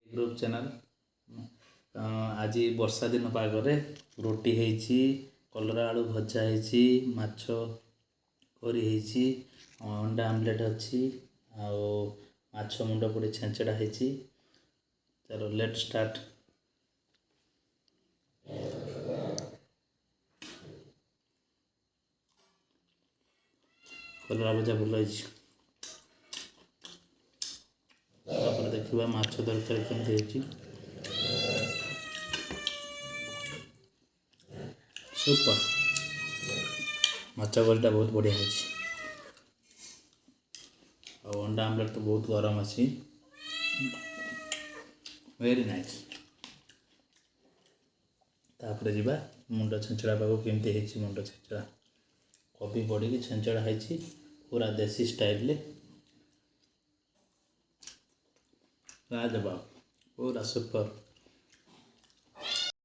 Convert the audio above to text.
Group channel आज वर्षा दिन पागरे रोटी है कलरा आलू भजा है माछ करी है अंडा आमलेट अच्छी माछ मुंड पड़ी छेंचड़ा है। चलो लेट स्टार्ट। कलरा भजा भल देखा माछ तरकारी केमती सुपर माछ करीटा बहुत बढ़िया है। अंडा आमलेट तो बहुत गरम अच्छी वेरी नाइस। तापर जी मुंड छेंचड़ा पाक केमती मुंड छेंचड़ा कॉफी पड़ी कि छेंचड़ा है पूरा देसी स्टाइल राजबाब पूरा सुपर।